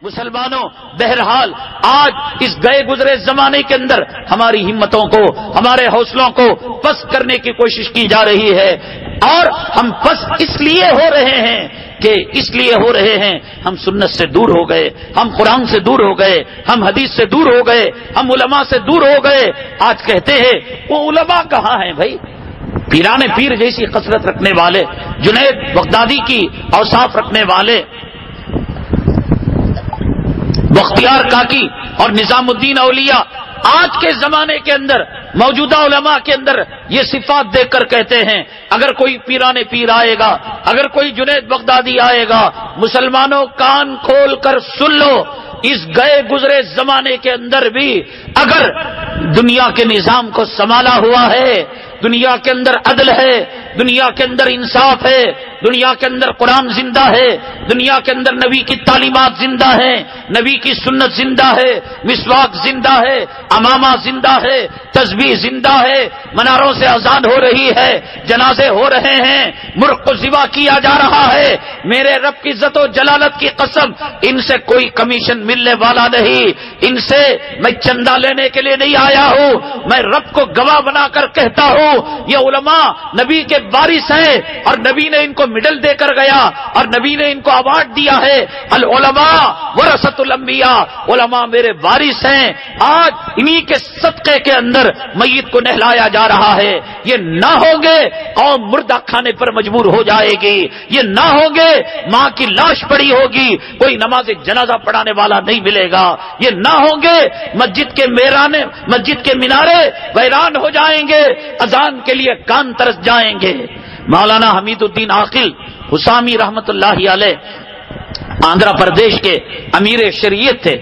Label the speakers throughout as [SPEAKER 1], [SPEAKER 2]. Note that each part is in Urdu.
[SPEAKER 1] مسلمانوں بہرحال آج اس گئے گزرے زمانے کے اندر ہماری ہمتوں کو، ہمارے حوصلوں کو پست کرنے کی کوشش کی جا رہی ہے، اور ہم پست اس لیے ہو رہے ہیں ہم سنت سے دور ہو گئے، ہم قرآن سے دور ہو گئے، ہم حدیث سے دور ہو گئے، ہم علماء سے دور ہو گئے۔ آج کہتے ہیں وہ علماء کہاں ہیں بھائی؟ پیران پیر جیسی خصلت رکھنے والے، جنید بغدادی کی اوصاف رکھنے والے، بختیار کاکی اور نظام الدین اولیاء آج کے زمانے کے اندر موجودہ علماء کے اندر یہ صفات دیکھ کر کہتے ہیں اگر کوئی پیران پیر آئے گا، اگر کوئی جنید بغدادی آئے گا، مسلمانوں کان کھول کر سن لو، اس گئے گزرے زمانے کے اندر بھی اگر دنیا کے نظام کو سنبھالا ہوا ہے، دنیا کے اندر عدل ہے، دنیا کے اندر انصاف ہے، دنیا کے اندر قرآن زندہ ہے، دنیا کے اندر نبی کی تعلیمات زندہ ہیں، نبی کی سنت زندہ ہے، مسواک زندہ ہے، امامہ زندہ ہے، تسبیح زندہ ہے، مناروں سے اذان ہو رہی ہے، جنازے ہو رہے ہیں، مرغ کو ذبح کیا جا رہا ہے، میرے رب کی عزت و جلالت کی قسم ان سے کوئی کمیشن ملنے والا نہیں، ان سے میں چندہ لینے کے لیے نہیں آیا ہوں، میں رب کو گواہ بنا کر کہتا ہوں یہ علماء نبی کے وارث ہیں، اور نبی نے ان کو میڈل دے کر گیا، اور نبی نے ان کو ایوارڈ دیا ہے، العلماء ورثۃ الانبیاء، علماء میرے وارث ہیں۔ آج انہی کے صدقے کے اندر میت کو نہلایا جا رہا ہے، یہ نہ ہوں گے قوم مردہ کھانے پر مجبور ہو جائے گی، یہ نہ ہوں گے ماں کی لاش پڑی ہوگی، کوئی نماز جنازہ پڑھانے والا نہیں ملے گا، یہ نہ ہوں گے مسجد کے مینارے ویران ہو جائیں گے، اذان کے لیے کان ترس جائیں گے۔ مولانا حمید الدین عاقل حسامی رحمت اللہ علیہ آندھرا پردیش کے امیر شریعت تھے،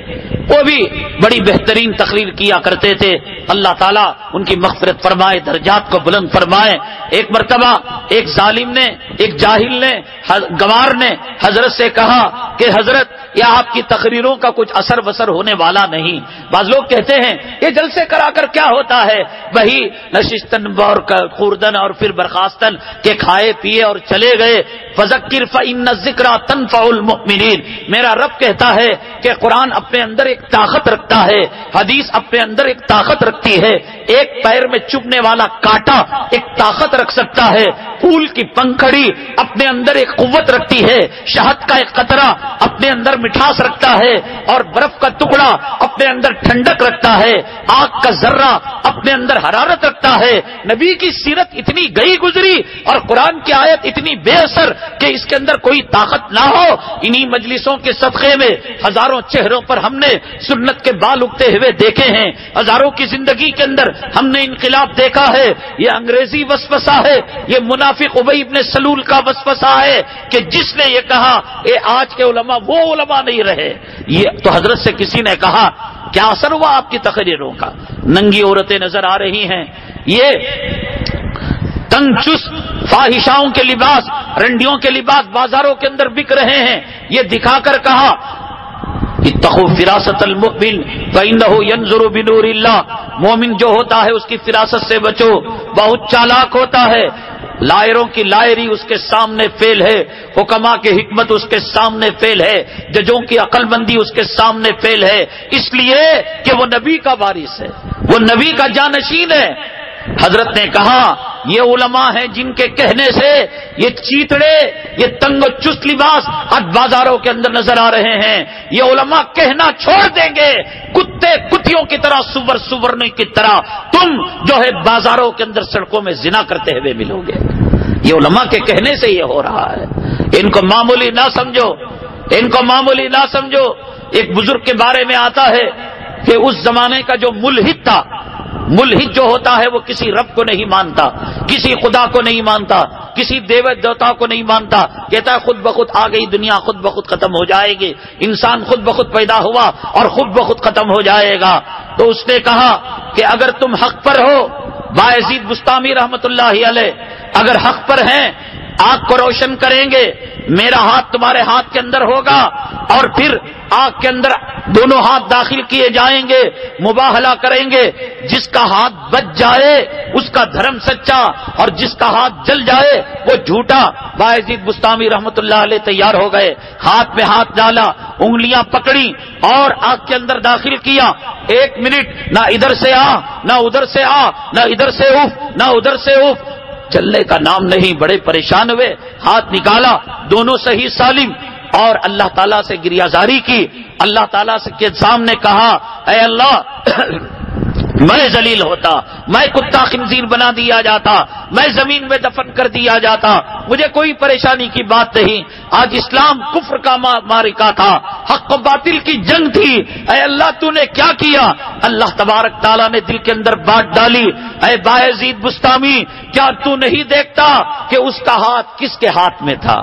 [SPEAKER 1] وہ بھی بڑی بہترین تقریر کیا کرتے تھے، اللہ تعالیٰ ان کی مغفرت فرمائے، درجات کو بلند فرمائے۔ ایک مرتبہ ایک ظالم نے، ایک جاہل نے، گوار نے حضرت سے کہا کہ حضرت یہ آپ کی تقریروں کا کچھ اثر بسر ہونے والا نہیں، بعض لوگ کہتے ہیں یہ جلسے کرا کر کیا ہوتا ہے، وہی نشستن اور خوردن اور پھر برخاستن کے کھائے پیے اور چلے گئے، فذکر فإن الذکریٰ تنفع المؤمنین۔ میرا رب کہتا ہے کہ قرآن اپنے اندر ایک طاقت رکھتا ہے، حدیث اپنے اندر ایک طاقت رکھتی ہے، ایک پیر میں چبھنے والا کانٹا ایک طاقت رکھ سکتا ہے، پھول کی پنکھڑی اپنے اندر ایک قوت رکھتی ہے، شہد کا ایک قطرہ اپنے اندر مٹھاس رکھتا ہے، اور برف کا ٹکڑا اپنے اندر ٹھنڈک رکھتا ہے، آگ کا ذرہ اپنے اندر حرارت رکھتا ہے۔ نبی کی سیرت اتنی گئی گزری اور قرآن کی آیت اتنی بے اثر کہ اس کے اندر کوئی طاقت نہ ہو۔ انہی مجلسوں کے صدقے میں ہزاروں چہروں پر ہم نے سنت کے بال اگتے ہوئے دیکھے ہیں، ہزاروں کی زندگی کے اندر ہم نے انقلاب دیکھا ہے۔ یہ انگریزی وسوسہ ہے، یہ منافق ابی ابن سلول کا وسوسہ ہے کہ جس نے یہ کہا کہ آج کے علماء وہ علماء نہیں رہے۔ یہ تو حضرت سے کسی نے کہا کیا اثر ہوا آپ کی تقریروں کا؟ ننگی عورتیں نظر آ رہی ہیں، یہ تنگ چست فاحشاؤں کے لباس، رنڈیوں کے لباس بازاروں کے اندر بک رہے ہیں، یہ دکھا کر کہا اتقوا فراست المؤمن فإنه ينظر بنور اللہ، مومن جو ہوتا ہے اس کی فراست سے بچو، بہت چالاک ہوتا ہے، لائروں کی لائری اس کے سامنے فیل ہے، حکما کی حکمت اس کے سامنے فیل ہے، ججوں کی عقل مندی اس کے سامنے فیل ہے، اس لیے کہ وہ نبی کا وارث ہے، وہ نبی کا جانشین ہے۔ حضرت نے کہا یہ علماء ہیں جن کے کہنے سے یہ چیتڑے، یہ تنگ و چست لباس آج بازاروں کے اندر نظر آ رہے ہیں، یہ علماء کہنا چھوڑ دیں گے، کتے کتیوں کی طرح، سور سورنے کی طرح تم جو ہے بازاروں کے اندر سڑکوں میں زنا کرتے ہوئے ملو گے۔ یہ علماء کے کہنے سے یہ ہو رہا ہے، ان کو معمولی نہ سمجھو، ان کو معمولی نہ سمجھو۔ ایک بزرگ کے بارے میں آتا ہے کہ اس زمانے کا جو ملحد تھا، ملحد جو ہوتا ہے وہ کسی رب کو نہیں مانتا، کسی خدا کو نہیں مانتا، کسی دیوت دیوتا کو نہیں مانتا، کہتا ہے خود بخود آ گئی دنیا، خود بخود ختم ہو جائے گی، انسان خود بخود پیدا ہوا اور خود بخود ختم ہو جائے گا۔ تو اس نے کہا کہ اگر تم حق پر ہو، بایزید بستامی رحمت اللہ علیہ اگر حق پر ہیں، آگ کو روشن کریں گے، میرا ہاتھ تمہارے ہاتھ کے اندر ہوگا، اور پھر آگ کے اندر دونوں ہاتھ داخل کیے جائیں گے، مباہلہ کریں گے، جس کا ہاتھ بچ جائے اس کا دھرم سچا، اور جس کا ہاتھ جل جائے وہ جھوٹا۔ بایزید بستامی رحمت اللہ علیہ تیار ہو گئے، ہاتھ میں ہاتھ ڈالا، انگلیاں پکڑی اور آنکھ کے اندر داخل کیا. 1 منٹ نہ ادھر سے آ نہ ادھر سے آ نہ ادھر سے اف نہ ادھر سے اف. چلنے کا نام نہیں. بڑے پریشان ہوئے. ہاتھ نکالا, دونوں صحیح سالم, اور اللہ تعالیٰ سے گریازاری کی. اللہ تعالیٰ کے سامنے کہا, اے اللہ میں ذلیل ہوتا, میں کتا خنزیر بنا دیا جاتا, میں زمین میں دفن کر دیا جاتا, مجھے کوئی پریشانی کی بات نہیں. آج اسلام کفر کا معرکہ تھا, حق و باطل کی جنگ تھی. اے اللہ تو نے کیا کیا؟ اللہ تبارک تعالیٰ نے دل کے اندر بات ڈالی, اے بایزید بستامی, کیا تو نہیں دیکھتا کہ اس کا ہاتھ کس کے ہاتھ میں تھا؟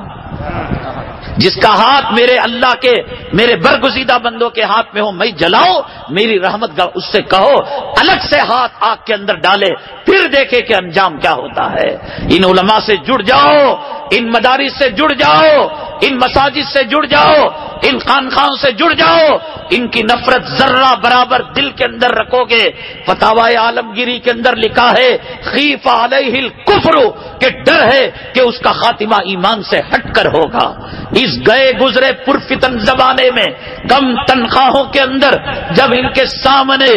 [SPEAKER 1] جس کا ہاتھ میرے اللہ کے, میرے برگزیدہ بندوں کے ہاتھ میں ہو, میں جلاؤں میری رحمت کا. اس سے کہو الگ سے ہاتھ آگ کے اندر ڈالے, پھر دیکھے کہ انجام کیا ہوتا ہے. ان علماء سے جڑ جاؤ, ان مدارس سے جڑ جاؤ, ان مساجد سے جڑ جاؤ, ان خانقاہوں سے جڑ جاؤ. ان کی نفرت ذرہ برابر دل کے اندر رکھو گے. فتاوی عالمگیری کے اندر لکھا ہے, خیف علیہ الکفر, کہ ڈر ہے کہ اس کا خاتمہ ایمان سے ہٹ کر ہوگا. اس گئے گزرے پرفتن زمانے میں کم تنخواہوں کے اندر جب ان کے سامنے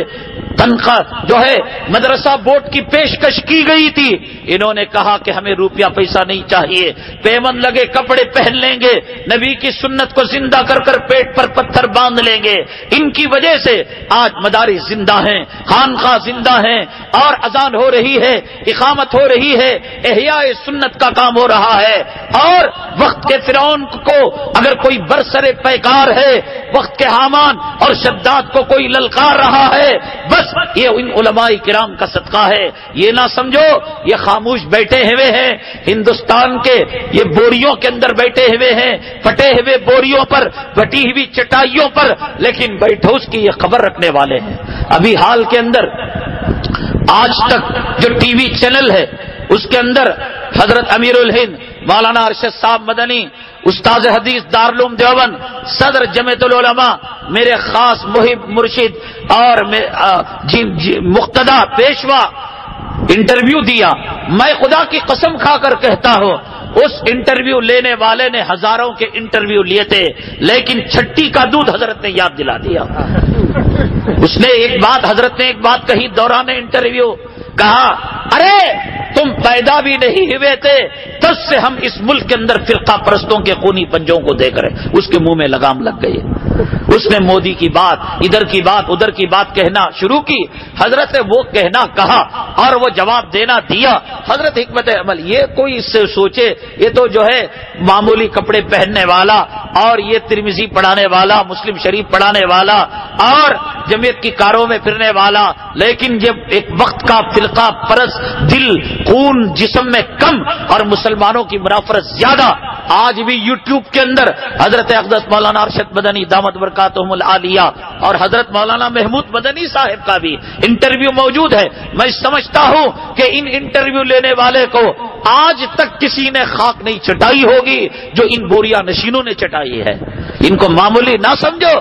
[SPEAKER 1] تنخواہ جو ہے مدرسہ بورڈ کی پیشکش کی گئی تھی, انہوں نے کہا کہ ہمیں روپیہ پیسہ نہیں چاہیے, پیمن لگے کپڑے پہن لیں گے, نبی کی سنت کو زندہ کر کر پیٹ پر پتھر باندھ لیں گے. ان کی وجہ سے آج مدارس زندہ ہیں, خانقاہ زندہ ہیں, اور اذان ہو رہی ہے, اقامت ہو رہی ہے, احیاء سنت کا کام ہو رہا ہے. اور وقت کے فرعون کو اگر کوئی برسر پیکار ہے, وقت کے حامان اور شداد کو کوئی للکار رہا ہے, بس یہ ان علماء کرام کا صدقہ ہے. یہ نہ سمجھو یہ خاموش بیٹھے ہوئے ہیں ہندوستان کے, یہ بوریوں کے اندر بیٹھے ہوئے ہیں, پھٹے ہوئے بوریوں پر, پھٹی ہوئی چٹائیوں پر, لیکن بیٹھو اس کی یہ خبر رکھنے والے ہیں. ابھی حال کے اندر آج تک جو ٹی وی چینل ہے اس کے اندر حضرت امیر الہند مولانا ارشد صاحب مدنی, استاد حدیث دارالعلوم دیوبند, صدر جمعیت العلماء, میرے خاص محب مرشد اور مقتدا پیشوا انٹرویو دیا. میں خدا کی قسم کھا کر کہتا ہوں اس انٹرویو لینے والے نے ہزاروں کے انٹرویو لیے تھے, لیکن چھٹی کا دودھ حضرت نے یاد دلا دیا. اس نے حضرت نے ایک بات کہی دوران انٹرویو, کہا ارے تم پیدا بھی نہیں ہوئے تھے تب سے ہم اس ملک کے اندر فرقہ پرستوں کے خونی پنجوں کو دیکھ رہے. اس کے منہ میں لگام لگ گئی. اس نے مودی کی بات, ادھر کی بات, ادھر کی بات کہنا شروع کی. حضرت نے وہ کہنا کہا اور وہ جواب دینا دیا. حضرت حکمت عمل, یہ کوئی اس سے سوچے یہ تو جو ہے معمولی کپڑے پہننے والا اور یہ ترمذی پڑھانے والا, مسلم شریف پڑھانے والا اور جمعیت کی کاروں میں پھرنے والا, لیکن جب ایک وقت کا فرقہ پرست دل خون جسم میں کم اور مسلمانوں کی منافرت زیادہ. آج بھی یوٹیوب کے اندر حضرت اقدس مولانا ارشد مدنی دامت برکاتہم العالیہ اور حضرت مولانا محمود مدنی صاحب کا بھی انٹرویو موجود ہے. میں سمجھتا ہوں کہ ان انٹرویو لینے والے کو آج تک کسی نے خاک نہیں چٹائی ہوگی جو ان بوریا نشینوں نے چٹائی ہے. ان کو معمولی نہ سمجھو.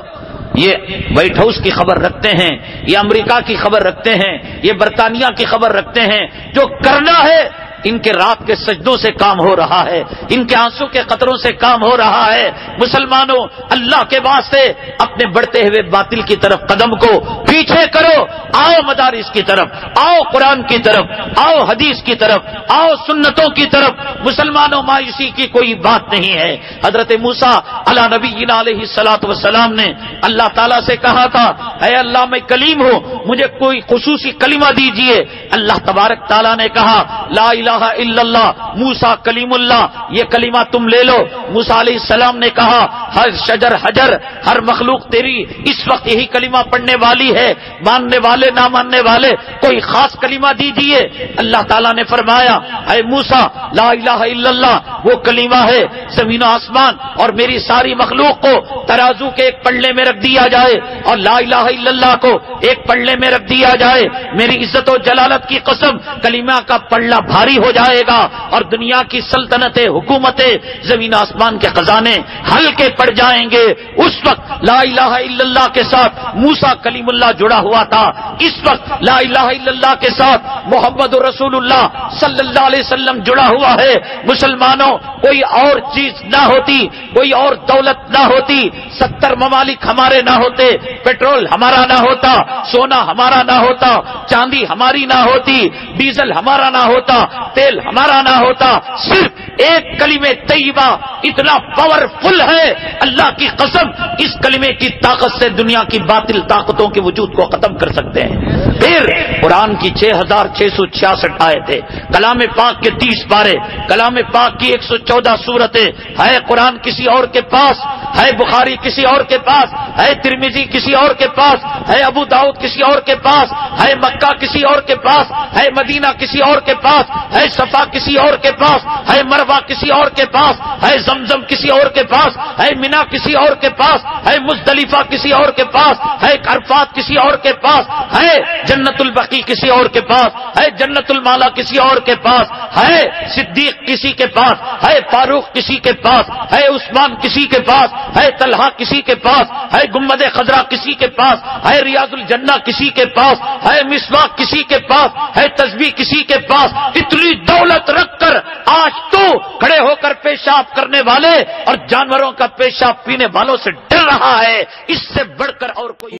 [SPEAKER 1] یہ وائٹ ہاؤس کی خبر رکھتے ہیں, یہ امریکہ کی خبر رکھتے ہیں, یہ برطانیہ کی خبر رکھتے ہیں. جو کرنا ہے ان کے رات کے سجدوں سے کام ہو رہا ہے, ان کے آنسو کے قطروں سے کام ہو رہا ہے. مسلمانوں, اللہ کے واسطے اپنے بڑھتے ہوئے باطل کی طرف قدم کو پیچھے کرو. آؤ مدارس کی طرف, آؤ قرآن کی طرف, آؤ حدیث کی طرف, آؤ سنتوں کی طرف. مسلمانوں, مایوسی کی کوئی بات نہیں ہے. حضرت موسیٰ علی نبینا علیہ الصلوۃ والسلام نے اللہ تعالیٰ سے کہا تھا, اے اللہ میں کلیم ہوں, مجھے کوئی خصوصی کلمہ دیجئے. اللہ تبارک تعالیٰ نے کہا لا الہ الا اللہ موسیٰ کلیم اللہ, یہ کلمہ تم لے لو. موسیٰ علیہ السلام نے کہا ہر شجر حجر, ہر مخلوق تیری اس وقت یہی کلمہ پڑھنے والی ہے, ماننے والے نہ ماننے والے کوئی خاص کلمہ دیجئے. اللہ تعالیٰ نے فرمایا اے موسیٰ لا الہ الا اللہ وہ کلمہ ہے زمین و آسمان اور میری ساری مخلوق کو ترازو کے ایک پلڑے میں رکھ دیا جائے اور لا الہ الا اللہ کو ایک پلڑے میں رکھ دیا جائے، میری عزت و جلالت کی قسم کلمہ کا پلڑا بھاری ہو جائے گا اور دنیا کی سلطنتیں، حکومتیں، زمین آسمان کے خزانے ہلکے پڑ جائیں گے۔ اس وقت لا الہ الا اللہ کے ساتھ موسیٰ کلیم اللہ جڑا ہوا تھا، اس وقت لا الہ الا اللہ کے ساتھ محمد رسول اللہ صلی اللہ علیہ وسلم جڑا ہوا ہے۔ مسلمانوں، کوئی اور چیز نہ ہوتی، کوئی اور دولت نہ ہوتی، 70 ممالک ہمارے نہ ہوتے، پیٹرول ہمارا نہ ہوتا، سونا ہمارا نہ ہوتا، چاندی ہماری نہ ہوتی، ڈیزل ہمارا نہ ہوتا، تیل ہمارا نہ ہوتا، صرف ایک کلمہ طیبہ اتنا پاورفل ہے، اللہ کی قسم اس کلمے کی طاقت سے دنیا کی باطل طاقتوں کے وجود کو ختم کر سکتے ہیں۔ پھر قرآن کی 6666 آیتیں، کلام پاک کے 30 پارے، کلام پاک کی 114 سورتیں، ہے قرآن کسی اور کے پاس، ہے بخاری کسی اور کے پاس، ہے ترمذی کسی اور کے پاس، ہے ابو داؤد کسی اور کے پاس، ہے مکہ کسی اور کے پاس، ہے مدینہ کسی اور کے پاس، ہے صفا کسی اور کے پاس، ہے مروہ کسی اور کے پاس، ہے زمزم کسی اور کے پاس، ہے مینا کسی اور کے پاس، ہے مزدلفہ کسی اور کے پاس، ہے عرفات کسی اور کے پاس، ہے جنت البقیع کسی اور کے پاس، ہے جنت المالا کسی اور کے پاس، ہے صدیق کسی کے پاس، ہے فاروق کسی کے پاس، ہے عثمان کسی کے پاس، ہے طلحہ کسی کے پاس، ہے گنبد خضرا کسی کے پاس، ہے ریاض الجنہ کسی کے پاس، ہے مسواک کسی کے پاس، ہے تسبیح کسی کے پاس۔ اتنی دولت رکھ کر آج تو کھڑے ہو کر پیشاب کرنے والے اور جانوروں کا پیشاب پینے والوں سے ڈر رہا ہے، اس سے بڑھ کر اور کوئی